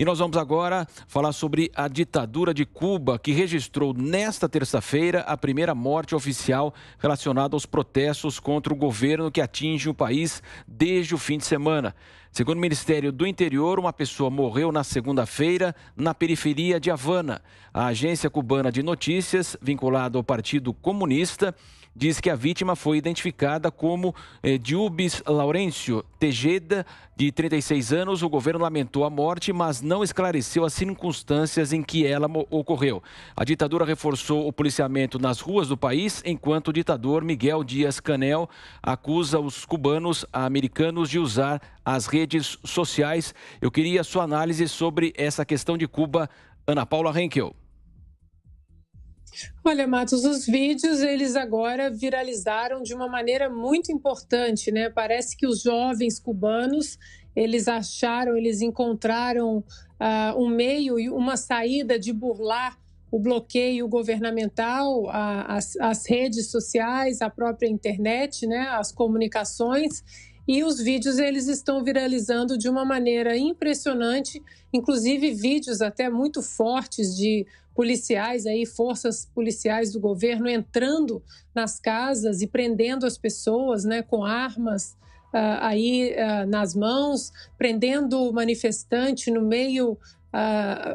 E nós vamos agora falar sobre a ditadura de Cuba, que registrou nesta terça-feira a primeira morte oficial relacionada aos protestos contra o governo que atinge o país desde o fim de semana. Segundo o Ministério do Interior, uma pessoa morreu na segunda-feira na periferia de Havana. A agência cubana de notícias, vinculada ao Partido Comunista, diz que a vítima foi identificada como Diubis Laurencio Tejeda, de 36 anos. O governo lamentou a morte, mas não esclareceu as circunstâncias em que ela ocorreu. A ditadura reforçou o policiamento nas ruas do país, enquanto o ditador Miguel Díaz-Canel acusa os cubanos americanos de usar as redes sociais. Eu queria a sua análise sobre essa questão de Cuba, Ana Paula Henkel. Olha, Matos, os vídeos, eles agora viralizaram de uma maneira muito importante, né? Parece que os jovens cubanos, eles encontraram um meio e uma saída de burlar o bloqueio governamental, as redes sociais, a própria internet, né? As comunicações. E os vídeos, eles estão viralizando de uma maneira impressionante, inclusive vídeos até muito fortes de policiais, forças policiais do governo entrando nas casas e prendendo as pessoas, né, com armas nas mãos, prendendo o manifestante no meio,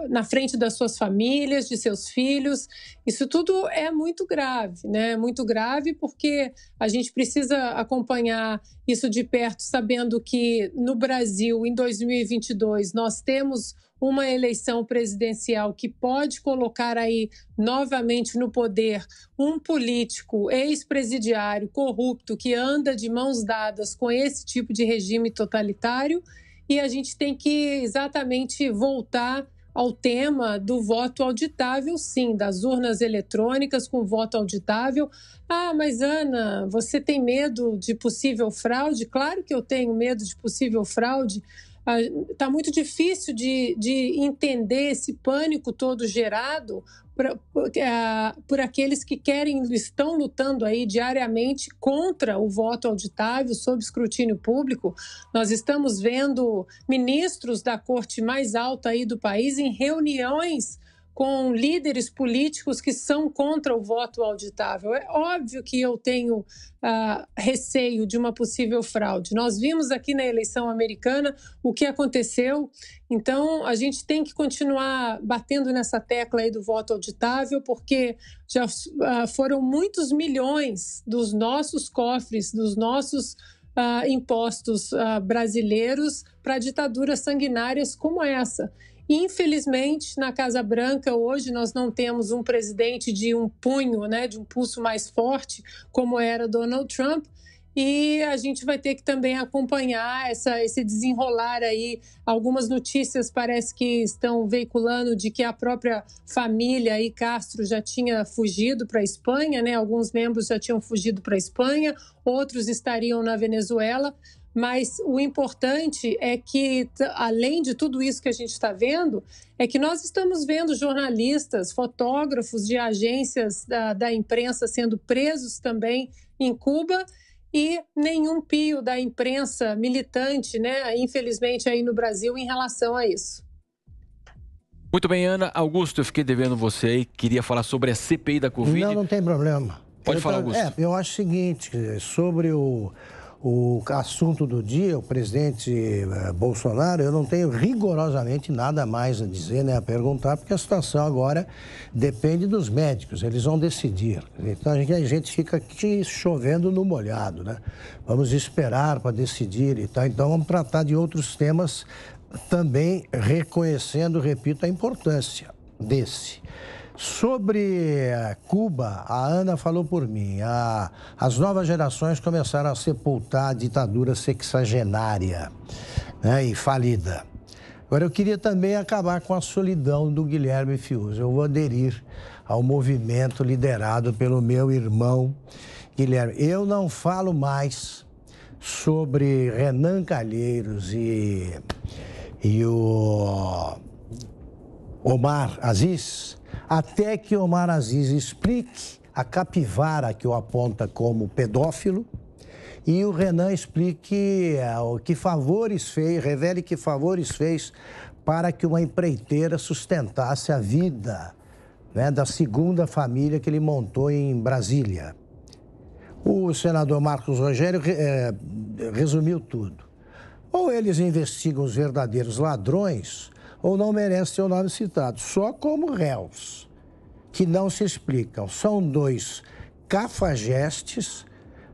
na frente das suas famílias, de seus filhos. Isso tudo é muito grave, né? Muito grave porque a gente precisa acompanhar isso de perto, sabendo que no Brasil, em 2022, nós temos uma eleição presidencial que pode colocar aí novamente no poder um político ex-presidiário corrupto que anda de mãos dadas com esse tipo de regime totalitário. E a gente tem que exatamente voltar ao tema do voto auditável, sim, das urnas eletrônicas com voto auditável. Ah, mas Ana, você tem medo de possível fraude? Claro que eu tenho medo de possível fraude. Está muito difícil de entender esse pânico todo gerado por aqueles que estão lutando aí diariamente contra o voto auditável, sob escrutínio público. Nós estamos vendo ministros da corte mais alta aí do país em reuniões com líderes políticos que são contra o voto auditável. É óbvio que eu tenho receio de uma possível fraude. Nós vimos aqui na eleição americana o que aconteceu, então a gente tem que continuar batendo nessa tecla aí do voto auditável, porque já foram muitos milhões dos nossos cofres, dos nossos impostos brasileiros para ditaduras sanguinárias como essa. Infelizmente, na Casa Branca, hoje, nós não temos um presidente de um punho, né, de um pulso mais forte, como era Donald Trump, e a gente vai ter que também acompanhar esse desenrolar aí. Algumas notícias parece que estão veiculando de que a própria família aí, Castro, já tinha fugido para a Espanha, né? Alguns membros já tinham fugido para a Espanha, outros estariam na Venezuela. Mas o importante é que, além de tudo isso que a gente está vendo, é que nós estamos vendo jornalistas, fotógrafos de agências da imprensa sendo presos também em Cuba e nenhum pio da imprensa militante, né, infelizmente, aí no Brasil em relação a isso. Muito bem, Ana. Augusto, eu fiquei devendo você aí, queria falar sobre a CPI da Covid. Não tem problema. Pode falar, Augusto. Eu acho o seguinte, sobre o assunto do dia, o presidente Bolsonaro, eu não tenho rigorosamente nada mais a dizer, né, a perguntar, porque a situação agora depende dos médicos, eles vão decidir. Então a gente fica aqui chovendo no molhado, né? Vamos esperar para decidir e tal. Então vamos tratar de outros temas também, reconhecendo, repito, a importância desse. Sobre Cuba, a Ana falou por mim, as novas gerações começaram a sepultar a ditadura sexagenária, né, e falida. Agora, eu queria também acabar com a solidão do Guilherme Fiuza. Eu vou aderir ao movimento liderado pelo meu irmão Guilherme. Eu não falo mais sobre Renan Calheiros e o Omar Aziz, até que Omar Aziz explique a capivara que o aponta como pedófilo e o Renan explique que favores fez, revele que favores fez para que uma empreiteira sustentasse a vida, né, da segunda família que ele montou em Brasília. O senador Marcos Rogério resumiu tudo. Ou eles investigam os verdadeiros ladrões, ou não merecem ser o nome citado, só como réus, que não se explicam. São dois cafajestes,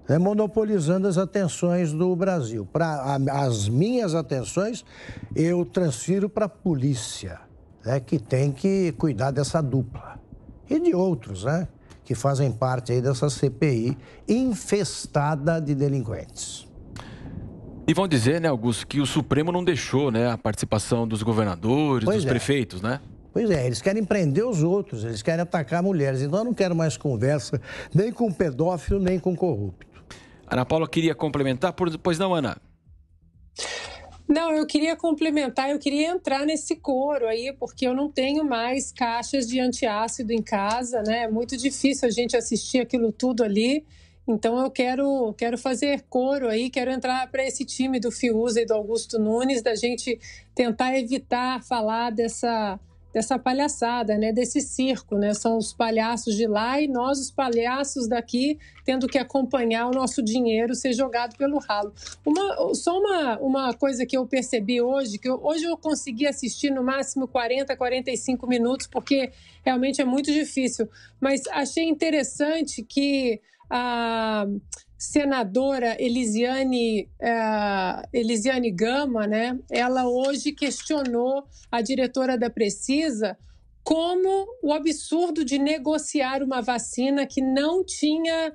né, monopolizando as atenções do Brasil. As minhas atenções, eu transfiro para a polícia, né, que tem que cuidar dessa dupla. E de outros, né, que fazem parte aí dessa CPI infestada de delinquentes. E vão dizer, né, Augusto, que o Supremo não deixou, né, a participação dos governadores, dos prefeitos, né? Pois é, eles querem prender os outros, eles querem atacar mulheres. Então eu não quero mais conversa nem com pedófilo, nem com corrupto. Ana Paula queria complementar, pois não, Ana? Não, eu queria complementar, eu queria entrar nesse coro aí, porque eu não tenho mais caixas de antiácido em casa, né? É muito difícil a gente assistir aquilo tudo ali. Então eu quero fazer coro aí, quero entrar para esse time do Fiuza e do Augusto Nunes, da gente tentar evitar falar dessa palhaçada, né, desse circo, né? São os palhaços de lá e nós, os palhaços daqui, tendo que acompanhar o nosso dinheiro ser jogado pelo ralo. Só uma coisa que eu percebi hoje, hoje eu consegui assistir no máximo 40, 45 minutos, porque realmente é muito difícil, mas achei interessante que a senadora Elisiane Gama, né? Ela hoje questionou a diretora da Precisa como o absurdo de negociar uma vacina que não tinha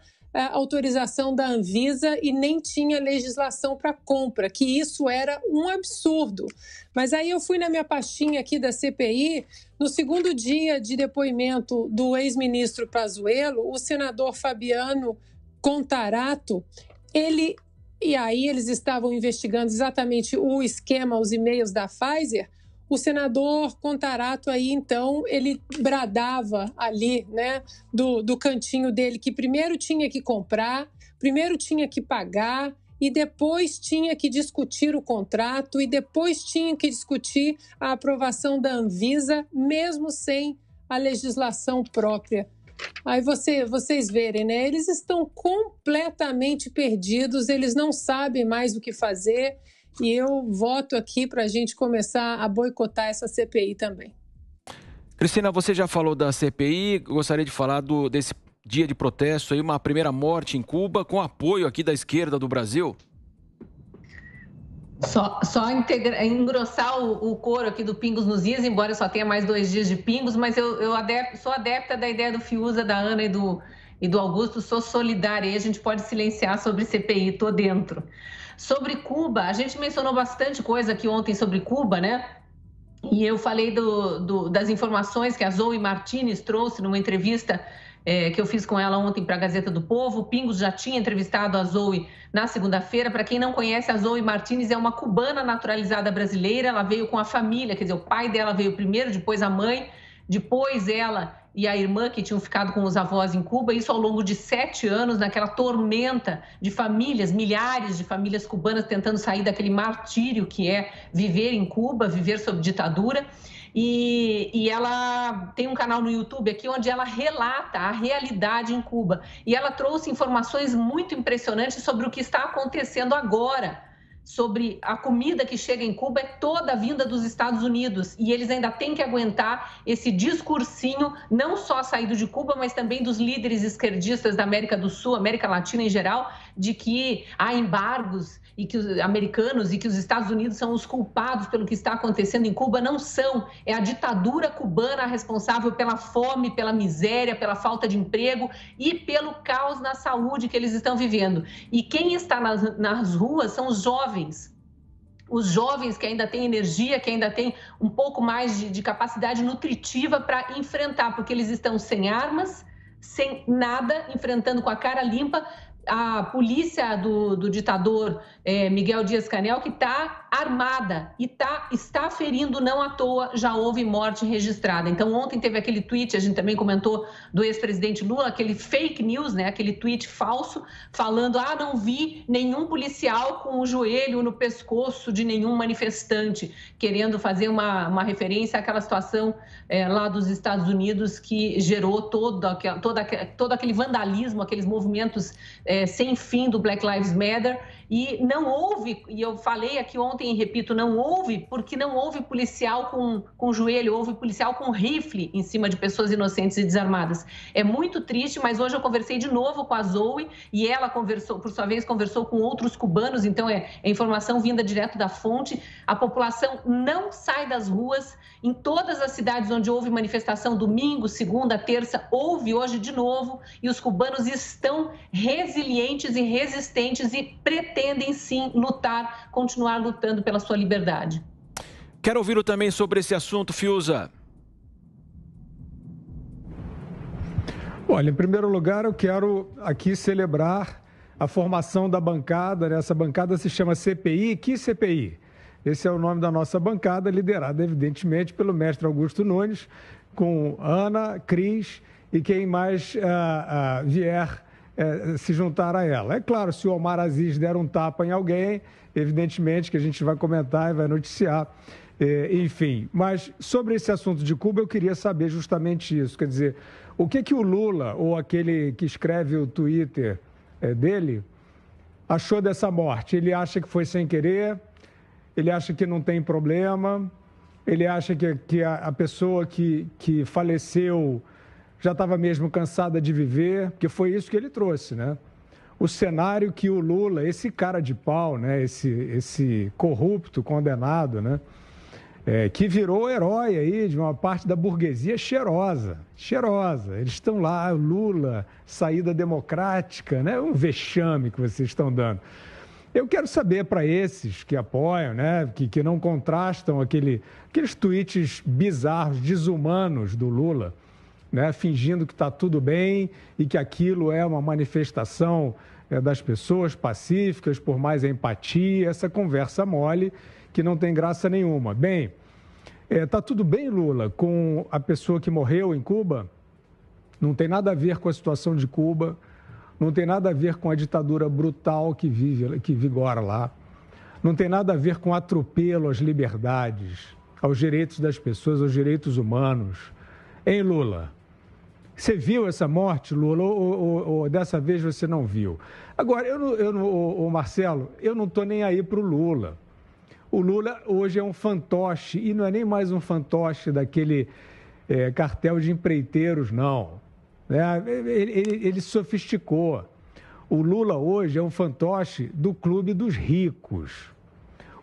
autorização da Anvisa e nem tinha legislação para compra, que isso era um absurdo. Mas aí eu fui na minha pastinha aqui da CPI, no segundo dia de depoimento do ex-ministro Pazuello, o senador Fabiano Contarato, e aí eles estavam investigando exatamente o esquema, os e-mails da Pfizer. O senador Contarato aí, então, ele bradava ali, né, do cantinho dele, que primeiro tinha que comprar, primeiro tinha que pagar, e depois tinha que discutir o contrato, e depois tinha que discutir a aprovação da Anvisa, mesmo sem a legislação própria. Aí vocês verem, né? Eles estão completamente perdidos, eles não sabem mais o que fazer, e eu voto aqui para a gente começar a boicotar essa CPI também. Cristina, você já falou da CPI, gostaria de falar desse dia de protesto, aí, uma primeira morte em Cuba, com apoio aqui da esquerda do Brasil? Só engrossar o coro aqui do Pingos nos Is, embora eu só tenha mais 2 dias de Pingos, mas eu sou adepta da ideia do Fiuza, da Ana e do Augusto, sou solidária, e a gente pode silenciar sobre CPI, tô dentro. Sobre Cuba, a gente mencionou bastante coisa aqui ontem sobre Cuba, né? E eu falei das informações que a Zoe Martinez trouxe numa entrevista que eu fiz com ela ontem para a Gazeta do Povo. O Pingos já tinha entrevistado a Zoe na segunda-feira. Para quem não conhece, a Zoe Martinez é uma cubana naturalizada brasileira. Ela veio com a família, quer dizer, o pai dela veio primeiro, depois a mãe, depois ela e a irmã que tinham ficado com os avós em Cuba, isso ao longo de 7 anos, naquela tormenta de famílias, milhares de famílias cubanas tentando sair daquele martírio que é viver em Cuba, viver sob ditadura. E ela tem um canal no YouTube aqui onde ela relata a realidade em Cuba. E ela trouxe informações muito impressionantes sobre o que está acontecendo agora, sobre a comida que chega em Cuba é toda vinda dos Estados Unidos, e eles ainda têm que aguentar esse discursinho, não só saído de Cuba, mas também dos líderes esquerdistas da América do Sul, América Latina em geral, de que há embargos e que os americanos e que os Estados Unidos são os culpados pelo que está acontecendo em Cuba. Não são, é a ditadura cubana responsável pela fome, pela miséria, pela falta de emprego e pelo caos na saúde que eles estão vivendo. E quem está nas ruas são os jovens que ainda têm energia, que ainda têm um pouco mais de capacidade nutritiva para enfrentar, porque eles estão sem armas, sem nada, enfrentando com a cara limpa a polícia do ditador Miguel Díaz-Canel, que está armada e está ferindo não à toa, já houve morte registrada. Então, ontem teve aquele tweet, a gente também comentou, do ex-presidente Lula, aquele fake news, né? Aquele tweet falso, falando, não vi nenhum policial com o joelho no pescoço de nenhum manifestante, querendo fazer uma referência àquela situação lá dos Estados Unidos que gerou todo aquele vandalismo, aqueles movimentos sem fim do Black Lives Matter. E não houve, e eu falei aqui ontem e repito, não houve, porque não houve policial com joelho, houve policial com rifle em cima de pessoas inocentes e desarmadas. É muito triste, mas hoje eu conversei de novo com a Zoe e ela conversou, por sua vez, conversou com outros cubanos, então é informação vinda direto da fonte. A população não sai das ruas. Em todas as cidades onde houve manifestação, domingo, segunda, terça, houve hoje de novo, e os cubanos estão resilientes e resistentes e pretendem sim lutar, continuar lutando pela sua liberdade. Quero ouvi-lo também sobre esse assunto, Fiuza. Olha, em primeiro lugar, eu quero aqui celebrar a formação da bancada, né? Essa bancada se chama CPI. Que CPI? Esse é o nome da nossa bancada, liderada, evidentemente, pelo mestre Augusto Nunes, com Ana, Cris e quem mais vier se juntar a ela. É claro, se o Omar Aziz der um tapa em alguém, evidentemente que a gente vai comentar e vai noticiar, enfim. Mas sobre esse assunto de Cuba, eu queria saber justamente isso. Quer dizer, o que o Lula, ou aquele que escreve o Twitter dele, achou dessa morte? Ele acha que foi sem querer? Ele acha que não tem problema, ele acha que a pessoa que faleceu já estava mesmo cansada de viver, porque foi isso que ele trouxe, né? O cenário que o Lula, esse cara de pau, né? Esse corrupto, condenado, né? Que virou herói aí de uma parte da burguesia cheirosa. Eles estão lá, Lula, saída democrática, né? Um vexame que vocês estão dando. Eu quero saber para esses que apoiam, né, que não contrastam aqueles tweets bizarros, desumanos do Lula, né, fingindo que está tudo bem e que aquilo é uma manifestação das pessoas pacíficas, por mais empatia, essa conversa mole que não tem graça nenhuma. Bem, está tudo bem, Lula, com a pessoa que morreu em Cuba? Não tem nada a ver com a situação de Cuba. Não tem nada a ver com a ditadura brutal que vigora lá. Não tem nada a ver com atropelo às liberdades, aos direitos das pessoas, aos direitos humanos. Hein, Lula? Você viu essa morte, Lula, ou dessa vez você não viu? Agora, Marcelo, eu não estou nem aí para o Lula. O Lula hoje é um fantoche, e não é nem mais um fantoche daquele cartel de empreiteiros, não. Ele sofisticou. O Lula hoje é um fantoche do clube dos ricos.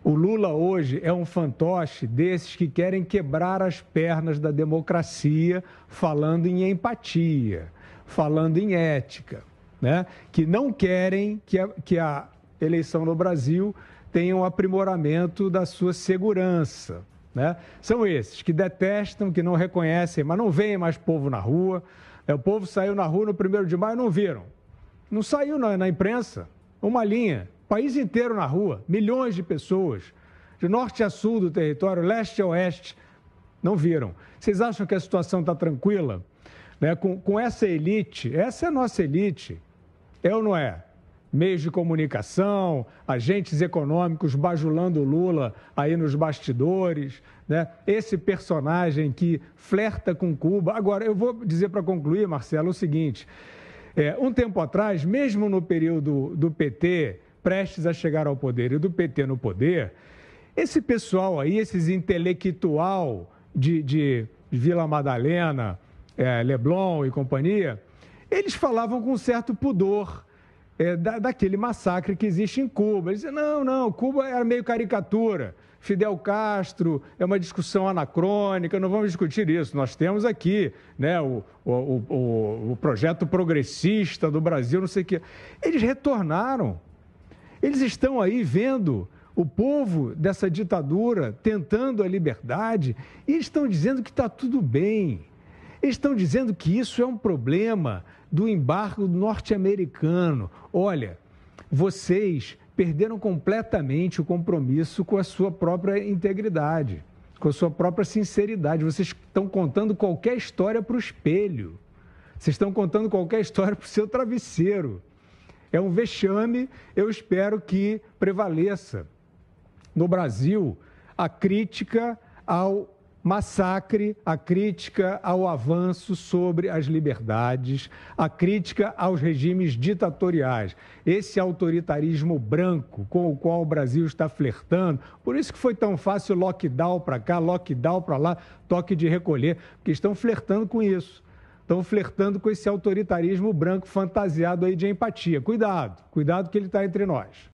O Lula hoje é um fantoche desses que querem quebrar as pernas da democracia, falando em empatia, falando em ética, né? Que não querem que a eleição no Brasil tenha um aprimoramento da sua segurança, né? São esses que detestam, que não reconhecem, mas não veem mais povo na rua. O povo saiu na rua no 1º de maio, não viram. Não saiu na imprensa, uma linha. País inteiro na rua, milhões de pessoas, de norte a sul do território, leste a oeste, não viram. Vocês acham que a situação está tranquila? Né? Com essa elite, essa é a nossa elite, é ou não é? Meios de comunicação, agentes econômicos bajulando o Lula aí nos bastidores, né? Esse personagem que flerta com Cuba. Agora, eu vou dizer para concluir, Marcelo, o seguinte, um tempo atrás, mesmo no período do PT, prestes a chegar ao poder, e do PT no poder, esse pessoal aí, esses intelectual de Vila Madalena, Leblon e companhia, eles falavam com certo pudor daquele massacre que existe em Cuba. Eles diziam, não, Cuba era meio caricatura, Fidel Castro é uma discussão anacrônica, não vamos discutir isso. Nós temos aqui, né, o projeto progressista do Brasil, não sei o quê. Eles retornaram. Eles estão aí vendo o povo dessa ditadura tentando a liberdade e estão dizendo que está tudo bem. Eles estão dizendo que isso é um problema do embargo norte-americano. Olha, vocês perderam completamente o compromisso com a sua própria integridade, com a sua própria sinceridade. Vocês estão contando qualquer história para o espelho. Vocês estão contando qualquer história para o seu travesseiro. É um vexame, eu espero que prevaleça no Brasil a crítica ao massacre, a crítica ao avanço sobre as liberdades, a crítica aos regimes ditatoriais. Esse autoritarismo branco com o qual o Brasil está flertando, por isso que foi tão fácil lockdown para cá, lockdown para lá, toque de recolher, porque estão flertando com isso. Estão flertando com esse autoritarismo branco fantasiado aí de empatia. Cuidado, cuidado que ele está entre nós.